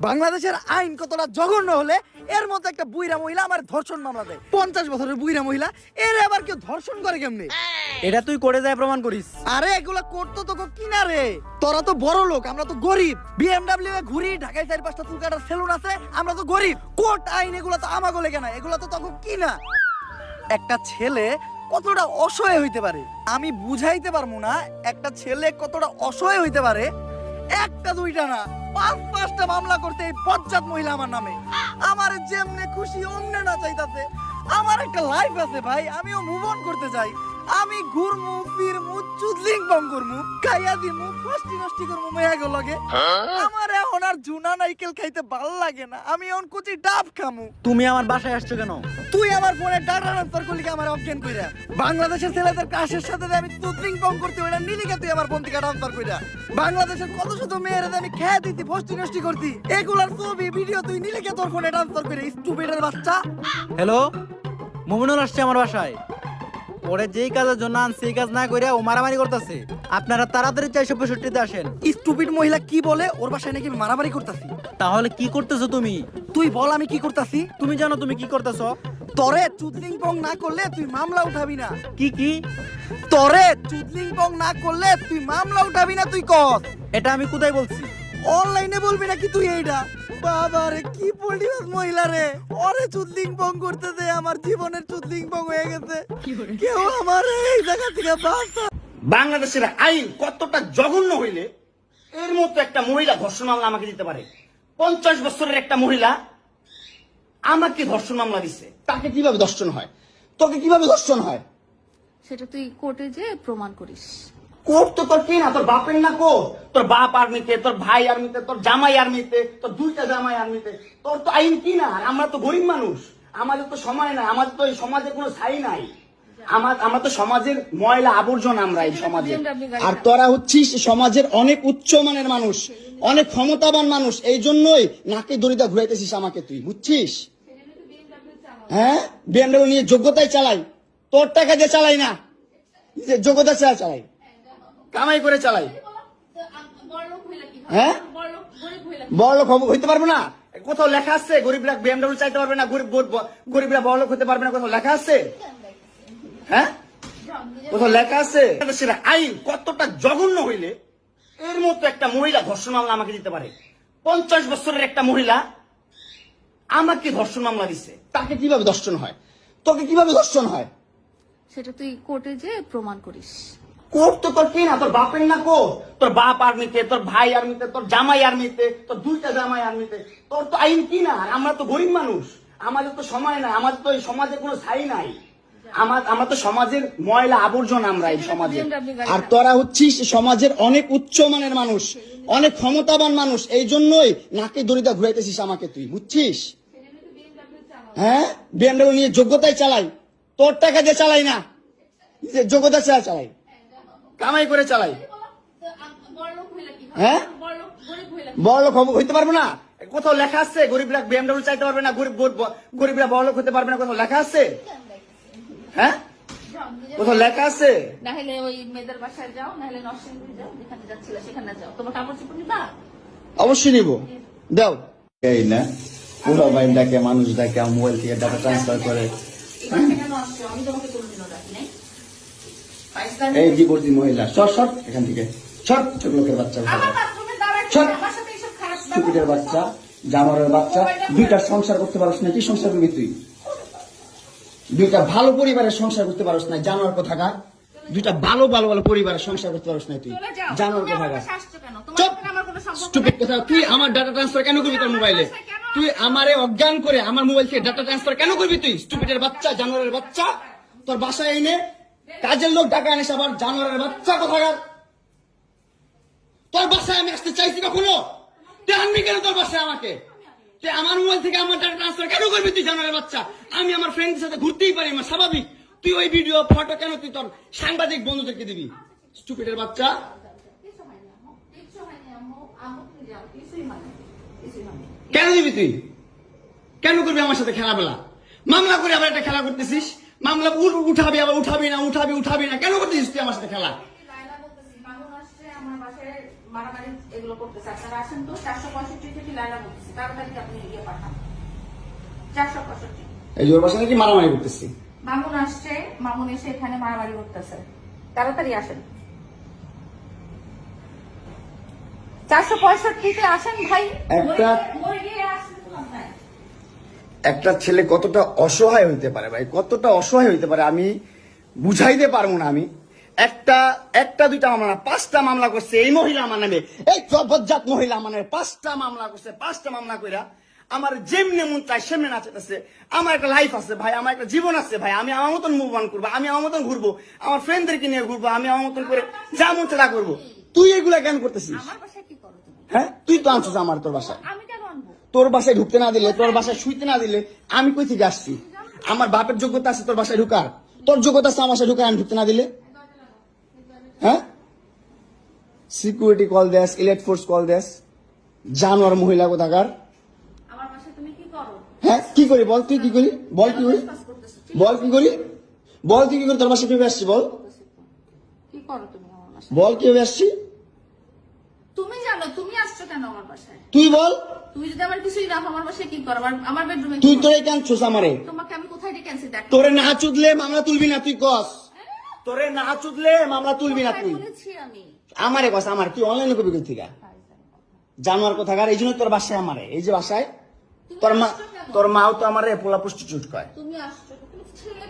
বাংলাদেশের আইন কতটা জঘন্য হলে এর মতো একটা বুইরা মহিলা আমার ধর্ষণ মামলা দেয়। 50 বছরের বুইরা মহিলা এর আবার কেউ ধর্ষণ করে কেমনে? এটা তুই করে যায় প্রমাণ করিস। আরে এগুলা করতো তোকে কিনা রে, তোরা তো বড় লোক, আমরা তো গরিব। বিএমডব্লিউ এ ঘুরি, ঢাকায় 4-5টা চুল কাটার সেলুন আছে, আমরা তো গরিব। কোর্ট আইন এগুলা তো আমাগো লেগে না, এগুলা তো তোকে কিনা। একটা ছেলে কতটা অসহায় হইতে পারে আমি বুঝাইতে পারবো না। একটা ছেলে কতটা অসহায় হইতে পারে, একটা দুইটা না 5-5টা মামলা করতে এই বজ্জাত মহিলা আমার নামে। আমার যেমনে খুশি অমনে না চাইতাছে। আমার একটা লাইফ আছে ভাই, আমিও মুভ অন করতে চাই। আমি ঘুরমু ফিরমু চুদলিং বং করমু, খাইয়া দিমু ফষ্টি নষ্টি করমু মেয়াগো লগে। আমার এখন আর জুনা নাইকেল খাইতে ভাল লাগে না, আমি এখন কুচি ডাব খামু। তুমি আমার বাসায় আসছো কেন? তুই আমার ফোনে ডাটা ট্রান্সফার করলি কি আমার অজ্ঞান কইরা? বাংলাদেশের ছেলেদের কাশের সাথে যে আমি চুদলিং বং করতে ওইটা নিলি কে তুই আমার ফোন থেকে ট্রান্সফার কইরা? বাংলাদেশের কত শত মেয়েরা আমি খেয়ে দিতি ফষ্টি নষ্টি করতি, এগুলার ছবি ভিডিও তুই নিলি কে তোর ফোনে ট্রান্সফার করে? স্টুপিডের বাচ্চা। হ্যালো, মুমিনুল আসছে আমার বাসায়। ওরে যেই কাজের জন্য আনছি সেই কাজ না কইরা ও মারামারি করতেছে। আপনারা তাড়াতাড়ি 465-তে আসেন। স্টুপিড মহিলা কি বলে? ওর বাসায় নাকি আমি মারামারি করতাছি। তাহলে কি করতেছো তুমি? তুই বল আমি কি করতাছি? তুমি জানো তুমি কি করতেছো? তরে চুদলিং পং না করলে তুই মামলা উঠাবি না। কি তরে চুদলিং পং না করলে তুই মামলা উঠাবি না, তুই কর। এটা আমি কোথায় বলছি? অনলাইনে বলবি নাকি তুই এইটা? বাবা রে কি পল্টিবাস মহিলা রে, ওরে চুদলিং পং করতে দে, আমার জীবনের চুদলিং পং হয়ে গেছে। কেউ আমার এই জায়গা থেকে বাঁচা। বাংলাদেশের আইন কতটা জঘন্য হইলে এর মতো একটা মহিলা ধর্ষণ মামলা আমাকে দিতে পারে? 50 বছরের একটা মহিলা আমাকে ধর্ষণ মামলা দিছে। তাকে কিভাবে ধর্ষণ হয়? তোকে কিভাবে ধর্ষণ হয়? সেটা তুই কোর্টে যে প্রমাণ করিস। কোর্ট তো তোর কে না, তোর বাপের না কোর্ট। তোর বাপ আর্মিতে, তোর ভাই আর্মিতে, তোর জামাই আর্মিতে, তোর 2টা জামাই আর্মিতে। তোর তো আইন কি না? আর আমরা তো গরিব মানুষ, আমাদের তো সময় নাই, আমাদের তো এই সমাজে কোনো ছাই নাই। আমরা তো সমাজের ময়লা আবর্জনা, আমরা এই সমাজে। আর তোরা হচ্ছিস সমাজের অনেক উচ্চ মানের মানুষ, অনেক ক্ষমতাবান মানুষ, এই জন্যই নাকে দড়িটা ঘুরাইতেছিস আমাকে, তুই বুঝছিস? হ্যাঁ, বিএমডব্লিউ নিয়ে যোগ্যতায় চালাই, তোর টাকা দিয়ে চালাই না, যোগ্যতা চালাই, কামাই করে চালাই। হ্যাঁ, বড় লোক হইতে পারবো না? কোথাও লেখা আছে গরিবরা বিএমডব্লিউ চাইতে পারবে না, গরিবরা বড় লোক হতে পারবে না? কোথাও লেখা আছে? হ্যাঁ, কোথাও লেখা আছে? সেটা আইন কতটা জঘন্য হইলে এর মতো একটা মহিলা ধর্ষণ মামলা আমাকে দিতে পারে? 50 বছরের একটা মহিলা আমাকে ধর্ষণ মামলা দিছে। তাকে কিভাবে ধর্ষণ হয়? তোকে কিভাবে ধর্ষণ হয়? সেটা তুই কোর্টে যে প্রমাণ করিস। কোর্ট তো তোর কে না, তোর বাপের না কোর্ট। তোর বাপ আর্মিতে, তোর ভাই আর্মিতে, তোর জামাই আর্মিতে, তোর 2টা জামাই আর্মিতে। তোর তো আইন কি না? আর আমরা তো গরিব মানুষ, আমাদের তো সময় নাই, আমাদের তো এই সমাজে কোনো ছাই নাই। আমরা তো সমাজের ময়লা আবর্জনা, আমরা এই সমাজে। আর তোরা হচ্ছিস সমাজের অনেক উচ্চ মানের মানুষ, অনেক ক্ষমতাবান মানুষ, এই জন্যই নাকে দড়িটা ঘুরাইতেছিস আমাকে, তুই বুঝছিস? হ্যাঁ, বিএমডব্লিউ নিয়ে যোগ্যতায় চালাই, তোর টাকা দিয়ে চালাই না, যোগ্যতা চালাই, কামাই করে চালাই। হ্যাঁ, বড় লোক হইতে পারবো না? কোথাও লেখা আছে গরিবরা বিএমডব্লিউ চাইতে পারবে না, গরিবরা বড় লোক হতে পারবে না? কোথাও লেখা আছে? হ্যাঁ, কোথাও লেখা আছে? না হলে ওই মেয়েদের বাসায় যাও, না হলে নরসিংদী যাও, যেখানে যাচ্ছিল সেখানে যাও। তোমার কাপড় চোপড় নিবা? অবশ্যই নিব, দাও। এই না পুরো ভাই ডাকে, মানুষ ডাকে, মোবাইল থেকে ডাটা ট্রান্সফার করে। আমি তোমাকে কোনদিনও ডাকি নাই। এই ডিভোর্সি মহিলা, শর্ট এখান থেকে, শর্ট ছোট লোকের বাচ্চা, চুপিটের বাচ্চা, জামারের বাচ্চা। 2টা সংসার করতে পারস না, কি সংসার করবি তুই? 2টা ভালো পরিবারের সংসার করতে পারস না, জানোয়ার কোথাকার। 2টা ভালো পরিবারের সংসার করতে পারস না তুই, জানোয়ার কোথাকার। স্টুপিড কথা। তুই আমার ডাটা ট্রান্সফার কেন করবি তোর মোবাইলে? তুই আমারে অজ্ঞান করে আমার মোবাইল থেকে ডাটা ট্রান্সফার কেন করবি তুই? স্টুপিডের বাচ্চা, জানোয়ারের বাচ্চা। তোর বাসায় এনে কাজের লোক টাকা আনিস, আবার জানোয়ারের বাচ্চা কোথাকার। তোর বাসায় আমি আসতে চাইছি কখনো? তুই আনবি কেন তোর বাসায় আমাকে? তুই আমার মোবাইল থেকে আমার ডাটা ট্রান্সফার কেন করবি তুই, জানোয়ারের বাচ্চা? আমি আমার ফ্রেন্ডের সাথে ঘুরতেই পারি, আমার স্বাভাবিক। তুই ওই ভিডিও ফটো কেন তুই তোর সাংবাদিক বন্ধুদেরকে দিবি? স্টুপিডের বাচ্চা। কেন দিবি তুই? কেন করবি আমার সাথে খেলাবেলা? মামলা করে আবার একটা খেলা করতেছিস, মামলা উঠাবি আবার উঠাবি না, কেন করতেছিস তুই আমার সাথে খেলা? মারামারি এগুলো করতেছে। আপনারা আসেন তো 465 থেকে লাইলা বলতেছে, তাড়াতাড়ি আপনি ইয়ে পাঠান 465। এই যে ওর বাসায় নাকি মারামারি করতেছি। মামুন আসছে, মামুন এসে এখানে মারামারি করতেছে, তাড়াতাড়ি আসেন 465-তে আসেন ভাই। মরে গিয়ে আসেন তো আপনার। একটা ছেলে কতটা অসহায় হইতে পারে ভাই, কতটা অসহায় হইতে পারে আমি বুঝাইতে পারবো না। আমি একটা দুইটা মামলা না, 5টা মামলা করছে এই মহিলা আমার নামে, এই জবরজাত মহিলা আমার নামে 5টা মামলা করছে। 5টা মামলা কইরা আমার যেমনি মন চায় সেমনি নাচতেছে। আমার একটা লাইফ আছে ভাই, আমার একটা জীবন আছে ভাই, আমি আমার মতন মুভ অন করবো, আমি আমার মতন ঘুরবো, আমার ফ্রেন্ডদেরকে নিয়ে ঘুরবো, আমি আমার মতন করে যা মন চায় তা করবো। তুই এগুলা কেন করতেছিস? আমার বাসায় কি করো তুমি? হ্যাঁ, তুই তো আনছিস আমার তোর বাসায়। আমি কেন আনবো? তোর বাসায় ঢুকতে না দিলে, তোর বাসায় শুইতে না দিলে আমি কই থেকে আসছি? আমার বাপের যোগ্যতা আছে তোর বাসায় ঢুকার? তোর যোগ্যতা আছে আমার বাসায় ঢুকার আমি ঢুকতে না দিলে? হ্যাঁ, সিকিউরিটি কল দেস, ইলেট ফোর্স কল দেস, জানোয়ার মহিলা কোথাকার। আমার বাসায় তুমি কি করো? হ্যাঁ, কি করি বল? তুই কি করি বল? কি করি কাজ করতেছো, বল? কি করি বল? তুই কি করি? তোর বাসায় কিভাবে আসছি বল? কি করো তুমি আমার বাসায়? বল কিভাবে আসছি? তুমি জানো তুমি আসছো কেন আমার বাসায়? তুই বল। তুমি যদি আমার কিছুই না আমার বাসায় কি করো? আমার বেডরুমে তুই তোরে কেন ছোস আমারে? তোমাকে আমি কোথায় ডেকে আনছি দেখ। তোরে না চুদলে মামলা তুলবি না তুই কস? তোরে না চুদলে মামলা তুলবি না তুই? বলেছি আমি। আমারে কস, আমার কি অনলাইনে কবি কই থেকে জানোয়ার কোথাকার? এই জন্য তোর বাসায় আমারে, এই যে বাসায় তোর মাও তো আমারে পোলা প্রস্টিটিউট কয়। তুমি আসছো তুমি ছেলে